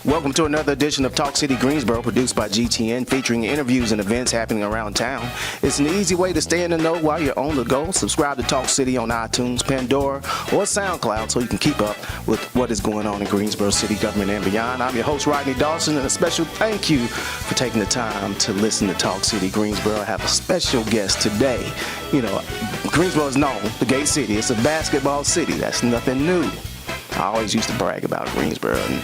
Welcome to another edition of Talk City Greensboro, produced by GTN, featuring interviews and events happening around town. It's an easy way to stay in the know while you're on the go. Subscribe to Talk City on iTunes, Pandora, or SoundCloud so you can keep up with what is going on in Greensboro city government and beyond. I'm your host, Rodney Dawson, and a special thank you for taking the time to listen to Talk City Greensboro. I have a special guest today. You know, Greensboro is known, the Gate City. It's a basketball city. That's nothing new. I always used to brag about Greensboro and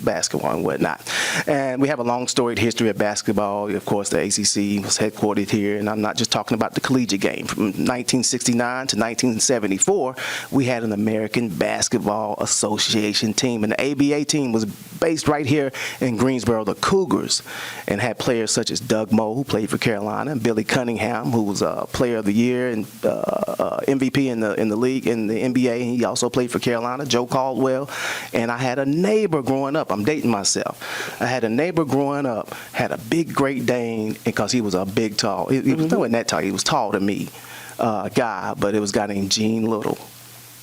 basketball and whatnot. And we have a long storied history of basketball. Of course, the ACC was headquartered here, and I'm not just talking about the collegiate game. From 1969 to 1974, we had an American Basketball Association team, and the ABA team was based right here in Greensboro, the Cougars, and had players such as Doug Moe, who played for Carolina, and Billy Cunningham, who was a Player of the Year and MVP in the league, in the NBA. He also played for Carolina, Joe Caldwell. And I had a neighbor growing up. I'm dating myself. I had a neighbor growing up, had a big Great Dane, because he was a big, tall, he wasn't that tall, he was tall to me, guy, but it was a guy named Gene Little.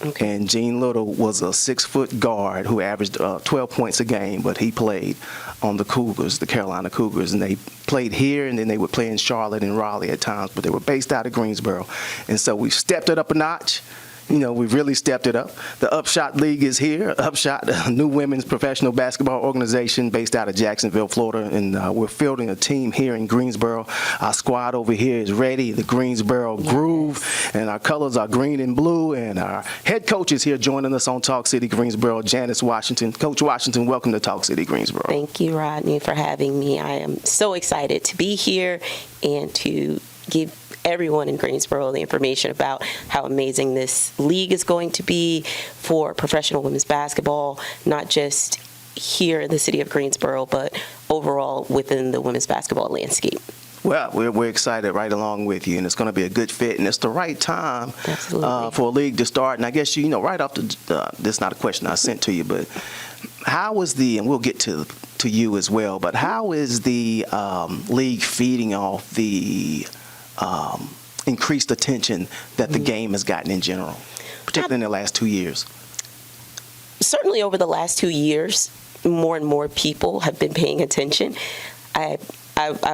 Okay. And Gene Little was a 6-foot guard who averaged 12 points a game, but he played on the Cougars, the Carolina Cougars, and they played here, and then they would play in Charlotte and Raleigh at times, but they were based out of Greensboro. And so we stepped it up a notch. You know, we've really stepped it up. The UPSHOT League is here. UPSHOT, a new women's professional basketball organization based out of Jacksonville, Florida, and we're fielding a team here in Greensboro. Our squad over here is ready, the Greensboro Groove, and our colors are green and blue, and our head coach is here joining us on Talk City Greensboro, Janice Washington. Coach Washington, welcome to Talk City Greensboro. Thank you, Rodney, for having me. I am so excited to be here and to give everyone in Greensboro the information about how amazing this league is going to be for professional women's basketball, not just here in the city of Greensboro, but overall within the women's basketball landscape. Well, we're excited right along with you, and it's going to be a good fit, and it's the right time for a league to start. And I guess, you know, right off this is not a question I sent to you, but how is and we'll get to you as well, but how is the league feeding off the increased attention that the game has gotten in general, particularly in the last 2 years? Certainly over the last 2 years, more and more people have been paying attention. I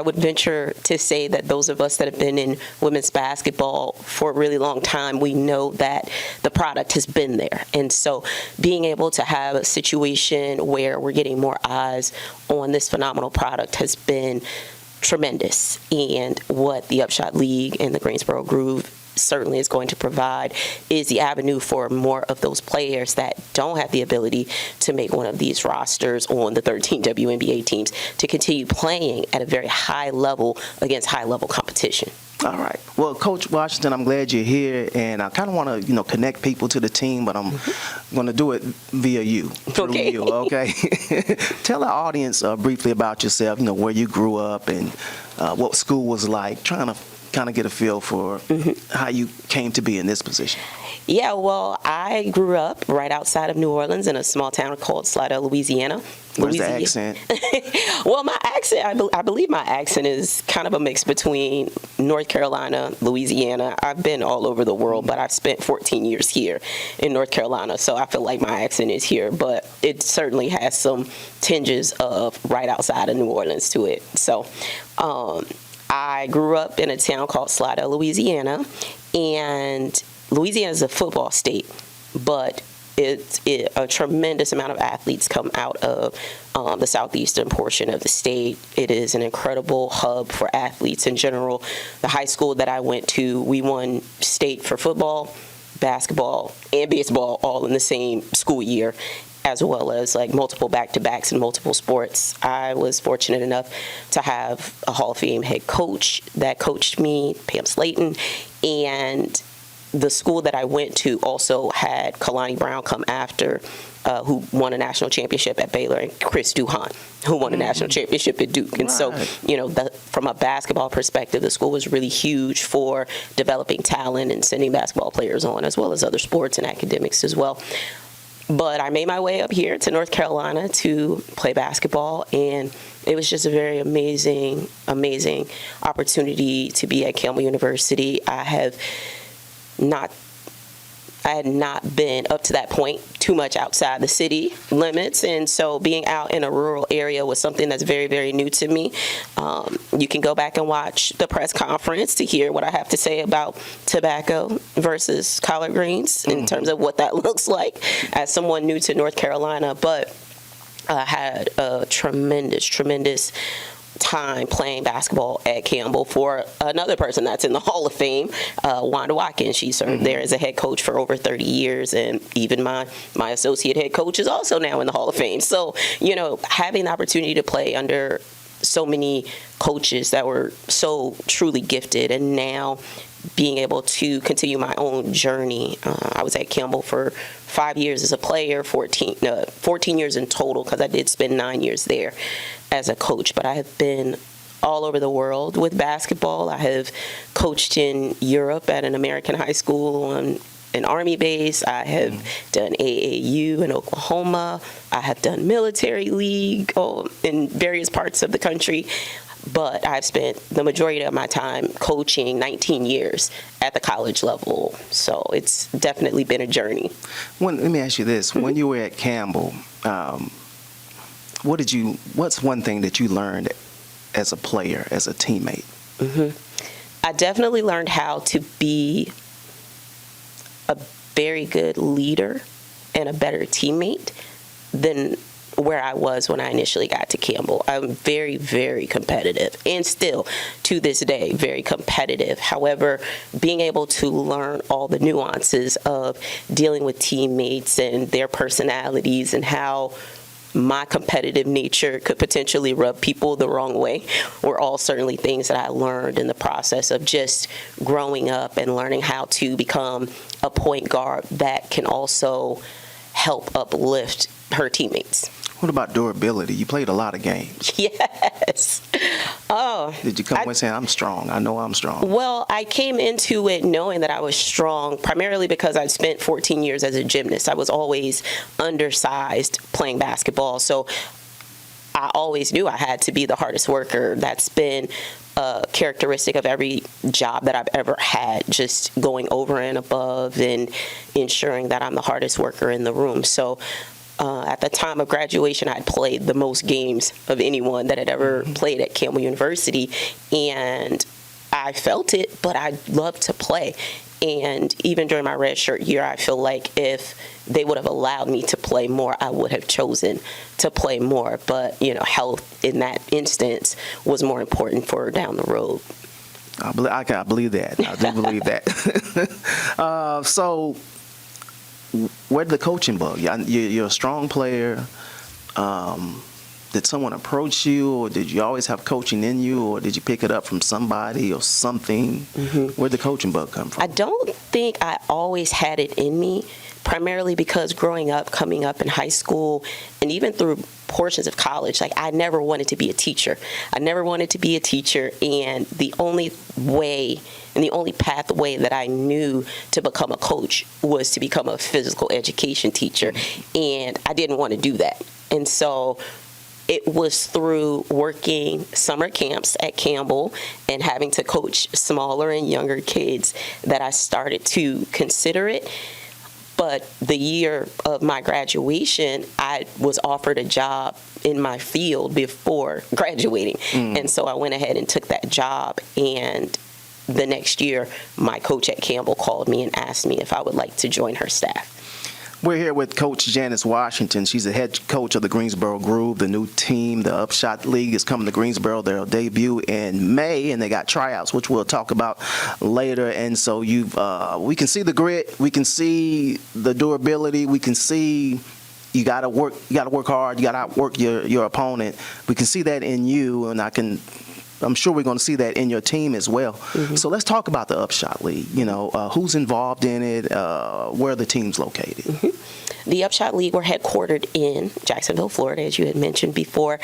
would venture to say that those of us that have been in women's basketball for a really long time, we know that the product has been there. And so being able to have a situation where we're getting more eyes on this phenomenal product has been tremendous. And what the UPSHOT League and the Greensboro Groove certainly is going to provide is the avenue for more of those players that don't have the ability to make one of these rosters on the 13 WNBA teams to continue playing at a very high level against high level competition. All right. Well, Coach Washington, I'm glad you're here, and I kind of want to, connect people to the team, but I'm going to do it via you. Okay. You, okay. Tell our audience briefly about yourself, where you grew up and what school was like, trying to kind of get a feel for how you came to be in this position. Yeah, well, I grew up right outside of New Orleans in a small town called Slidell, Louisiana. Where's the accent? Well, my accent, I believe my accent is kind of a mix between North Carolina, Louisiana. I've been all over the world, but I've spent 14 years here in North Carolina, so I feel like my accent is here, but it certainly has some tinges of right outside of New Orleans to it. So I grew up in a town called Slidell, Louisiana, and Louisiana is a football state, but a tremendous amount of athletes come out of the southeastern portion of the state. It is an incredible hub for athletes in general. The high school that I went to, we won state for football, basketball, and baseball all in the same school year, as well as like multiple back-to-backs in multiple sports. I was fortunate enough to have a Hall of Fame head coach that coached me, Pam Slayton, and the school that I went to also had Kalani Brown come after, who won a national championship at Baylor, and Chris Duhon, who won a national championship at Duke. And so, from a basketball perspective, the school was really huge for developing talent and sending basketball players on, as well as other sports and academics as well. But I made my way up here to North Carolina to play basketball, and it was just a very amazing opportunity to be at Campbell University. I have not I had not been up to that point too much outside the city limits, and so being out in a rural area was something that's very, very new to me. You can go back and watch the press conference to hear what I have to say about tobacco versus collard greens in terms of what that looks like as someone new to North Carolina, but I had a tremendous time playing basketball at Campbell for another person that's in the Hall of Fame, Wanda Watkins. She served there as a head coach for over 30 years, and even my associate head coach is also now in the Hall of Fame. So, having the opportunity to play under so many coaches that were so truly gifted, and now being able to continue my own journey. I was at Campbell for 5 years as a player, 14 years in total, because I did spend 9 years there as a coach. But I have been all over the world with basketball. I have coached in Europe at an American high school on an Army base. I have done AAU in Oklahoma. I have done military league in various parts of the country. But I've spent the majority of my time coaching 19 years at the college level. So it's definitely been a journey. Let me ask you this. When you were at Campbell, what's one thing that you learned as a player, as a teammate? I definitely learned how to be a very good leader and a better teammate than where I was when I initially got to Campbell. I'm very, very competitive, and still to this day very competitive. However, being able to learn all the nuances of dealing with teammates and their personalities and how my competitive nature could potentially rub people the wrong way were all certainly things that I learned in the process of just growing up and learning how to become a point guard that can also help uplift her teammates. What about durability? You played a lot of games. Yes. Oh. Did you come in saying, I'm strong? I know I'm strong. Well, I came into it knowing that I was strong, primarily because I'd spent 14 years as a gymnast. I was always undersized playing basketball. So I always knew I had to be the hardest worker. That's been a characteristic of every job that I've ever had, just going over and above and ensuring that I'm the hardest worker in the room. So at the time of graduation, I had played the most games of anyone that had ever played at Campbell University, and I felt it, but I loved to play. And even during my redshirt year, I feel like if they would have allowed me to play more, I would have chosen to play more. But, health in that instance was more important for down the road. I believe that. I do believe that. So where did the coaching bug? You're a strong player. Did someone approach you, or did you always have coaching in you, or did you pick it up from somebody or something? Where'd the coaching bug come from? I don't think I always had it in me, primarily because coming up in high school, and even through portions of college, I never wanted to be a teacher. And the only way and the only pathway that I knew to become a coach was to become a physical education teacher. And I didn't want to do that. And so it was through working summer camps at Campbell and having to coach smaller and younger kids that I started to consider it. But the year of my graduation, I was offered a job in my field before graduating. And so I went ahead and took that job. And the next year, my coach at Campbell called me and asked me if I would like to join her staff. We're here with Coach Janice Washington. She's the head coach of the Greensboro Groove, the new team. The UPSHOT League is coming to Greensboro. They'll debut in May, and they got tryouts, which we'll talk about later. And so we can see the grit, we can see the durability, we can see you got to work hard, you got to outwork your opponent. We can see that in you, and I'm sure we're going to see that in your team as well. So let's talk about the UPSHOT League. Who's involved in it? Where are the teams located? The UPSHOT League, we're headquartered in Jacksonville, Florida, as you had mentioned before.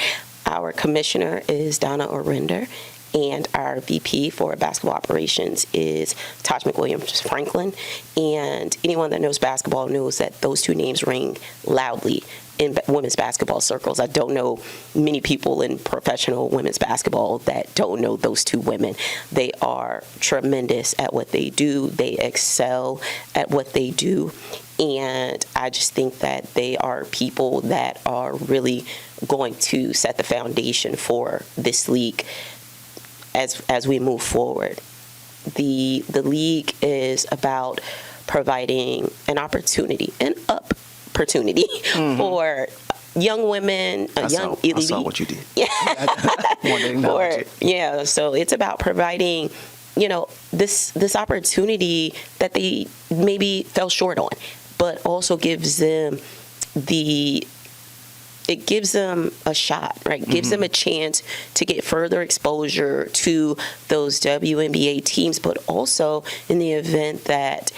Our commissioner is Donna Orinder, and our VP for basketball operations is Taj McWilliams Franklin. And anyone that knows basketball knows that those two names ring loudly in women's basketball circles. I don't know many people in professional women's basketball that don't know those two women. They are tremendous at what they do. They excel at what they do. And I just think that they are people that are really going to set the foundation for this league as we move forward. The league is about providing an opportunity, for young women, young elite. I saw what you did. Yeah. Want to acknowledge it. Yeah. So it's about providing, this opportunity that they maybe fell short on, but also gives them a shot, right? Gives them a chance to get further exposure to those WNBA teams, but also in the event that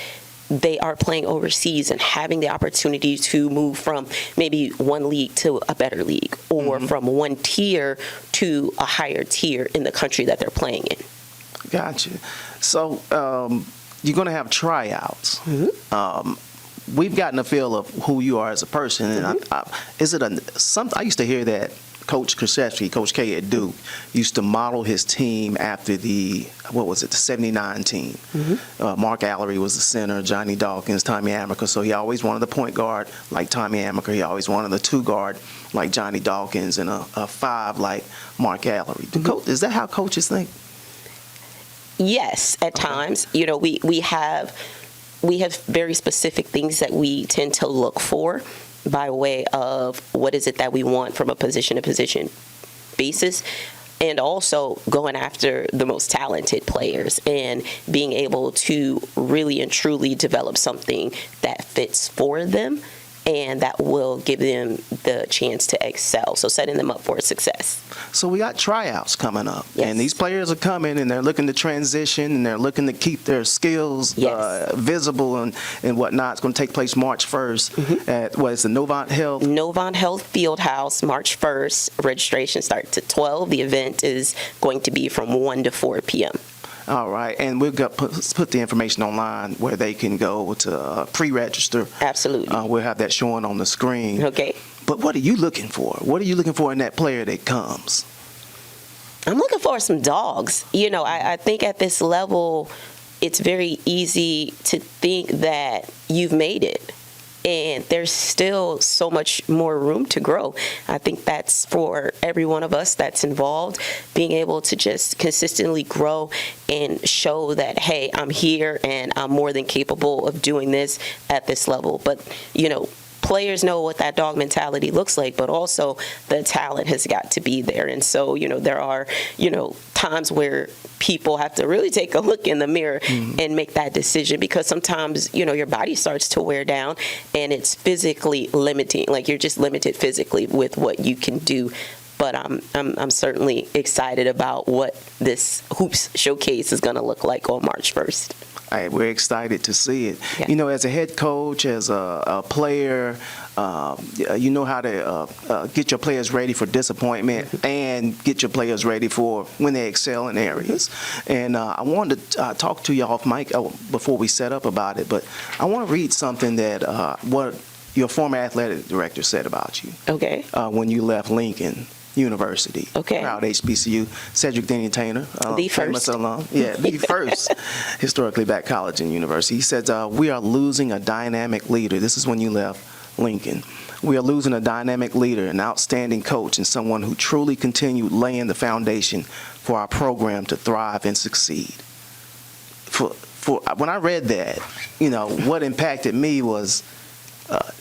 they are playing overseas and having the opportunity to move from maybe one league to a better league, or from one tier to a higher tier in the country that they're playing in. Gotcha. So you're going to have tryouts. We've gotten a feel of who you are as a person, and is it something? I used to hear that Coach Krzyzewski, Coach K at Duke, used to model his team after the 79 team. Mark Allery was the center, Johnny Dawkins, Tommy Amaker. So he always wanted the point guard like Tommy Amaker. He always wanted the two guard like Johnny Dawkins, and a five like Mark Allery. Is that how coaches think? Yes, at times. We have very specific things that we tend to look for by way of what is it that we want from a position-to-position basis, and also going after the most talented players and being able to really and truly develop something that fits for them and that will give them the chance to excel. So setting them up for success. So we got tryouts coming up, yes. And these players are coming, and they're looking to transition, and they're looking to keep their skills visible and whatnot. It's going to take place March 1st at, what is the Novant Health? Novant Health Fieldhouse, March 1st. Registration starts at 12. The event is going to be from 1 to 4 p.m. All right, and we'll put the information online where they can go to pre-register. Absolutely. We'll have that showing on the screen. Okay. But what are you looking for? What are you looking for in that player that comes? I'm looking for some dogs. I think at this level, it's very easy to think that you've made it. And there's still so much more room to grow. I think that's for every one of us that's involved, being able to just consistently grow and show that, hey, I'm here and I'm more than capable of doing this at this level. But, players know what that dog mentality looks like, but also the talent has got to be there. And so, there are, times where people have to really take a look in the mirror and make that decision, because sometimes, your body starts to wear down and it's physically limiting. Like, you're just limited physically with what you can do. But I'm certainly excited about what this Hoops Showcase is going to look like on March 1st. We're excited to see it. Yeah. As a head coach, as a player, you know how to get your players ready for disappointment and get your players ready for when they excel in areas. And I wanted to talk to you off mic before we set up about it, but I want to read something that what your former athletic director said about you. Okay. When you left Lincoln University. Okay. Proud HBCU. Cedric Denny-Tainer. The famous first. alum. Yeah, the first historically black college and university. He said, we are losing a dynamic leader. This is when you left Lincoln. We are losing a dynamic leader, an outstanding coach, and someone who truly continued laying the foundation for our program to thrive and succeed. When I read that, what impacted me was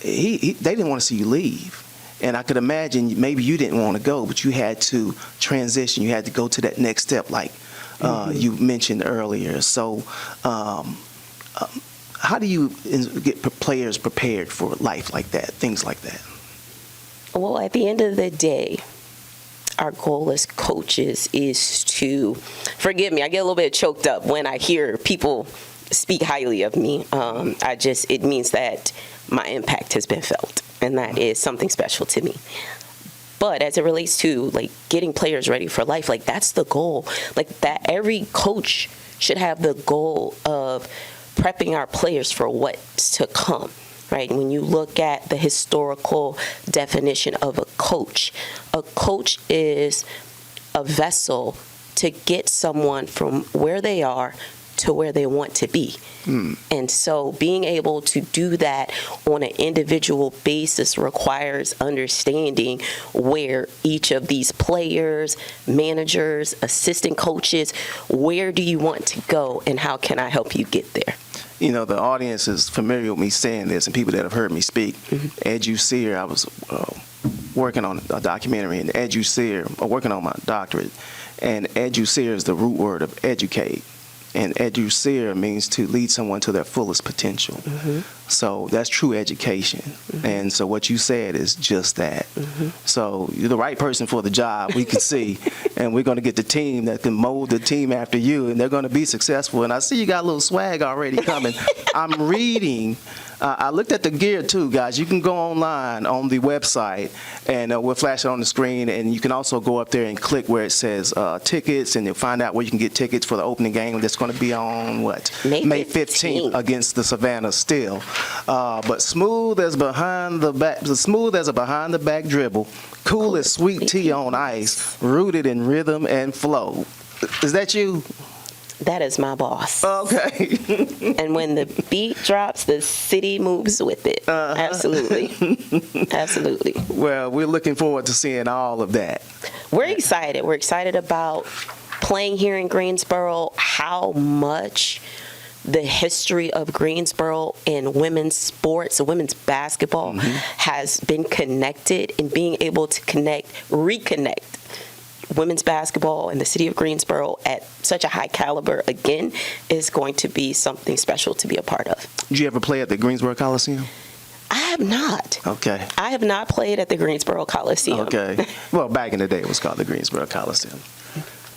they didn't want to see you leave. And I could imagine maybe you didn't want to go, but you had to transition. You had to go to that next step, like you mentioned earlier. So how do you get players prepared for life like that, things like that? Well, at the end of the day, our goal as coaches is to, forgive me, I get a little bit choked up when I hear people speak highly of me. It means that my impact has been felt, and that is something special to me. But as it relates to like getting players ready for life, like that's the goal. Like that every coach should have the goal of prepping our players for what's to come. Right? When you look at the historical definition of a coach is a vessel to get someone from where they are to where they want to be. And so being able to do that on an individual basis requires understanding where each of these players, managers, assistant coaches, where do you want to go and how can I help you get there? You know, the audience is familiar with me saying this, and people that have heard me speak. Eduseer, I was working on a documentary, and eduseer, working on my doctorate, and eduseer is the root word of educate. And eduseer means to lead someone to their fullest potential. So that's true education. And so what you said is just that. So you're the right person for the job, we can see. And we're going to get the team that can mold the team after you, and they're going to be successful. And I see you got a little swag already coming. I'm reading. I looked at the gear too, guys. You can go online on the website, and we'll flash it on the screen. And you can also go up there and click where it says tickets, and you'll find out where you can get tickets for the opening game that's going to be on May 15th against the Savannah Steel. But smooth as behind the back, smooth as a behind the back dribble, cool as sweet tea on ice, rooted in rhythm and flow. Is that you? That is my boss. Okay. And when the beat drops, the city moves with it. Absolutely. Absolutely. Well, we're looking forward to seeing all of that. We're excited. We're excited about playing here in Greensboro, how much the history of Greensboro and women's sports, women's basketball has been connected, and being able to reconnect women's basketball in the city of Greensboro at such a high caliber again is going to be something special to be a part of. Did you ever play at the Greensboro Coliseum? I have not. Okay. I have not played at the Greensboro Coliseum. Okay. Well, back in the day, it was called the Greensboro Coliseum.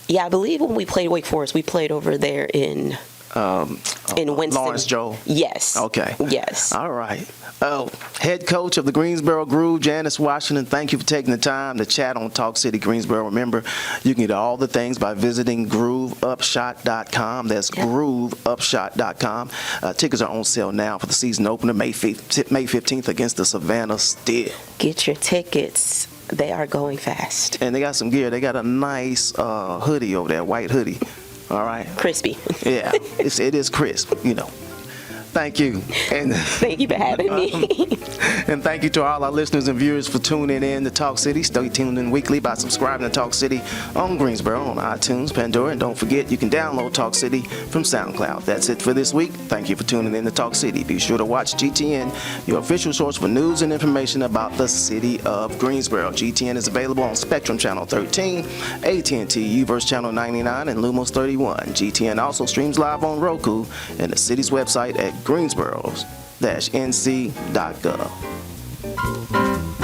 Yeah, I believe when we played Wake Forest, we played over there in Winston. Lawrence Joel? Yes. Okay. Yes. All right. Head coach of the Greensboro Groove, Janice Washington, thank you for taking the time to chat on Talk City Greensboro. Remember, you can get all the things by visiting GrooveUpShot.com. That's GrooveUpShot.com. Tickets are on sale now for the season opener, May 15th against the Savannah Steel. Get your tickets. They are going fast. And they got some gear. They got a nice hoodie over there, white hoodie. All right. Crispy. Yeah, it is crisp, you know. Thank you. And thank you for having me. And thank you to all our listeners and viewers for tuning in to Talk City. Stay tuned in weekly by subscribing to Talk City on Greensboro, on iTunes, Pandora, and don't forget you can download Talk City from SoundCloud. That's it for this week. Thank you for tuning in to Talk City. Be sure to watch GTN, your official source for news and information about the city of Greensboro. GTN is available on Spectrum Channel 13, AT&T UVerse Channel 99, and Lumos 31. GTN also streams live on Roku and the city's website at greensboro-nc.gov.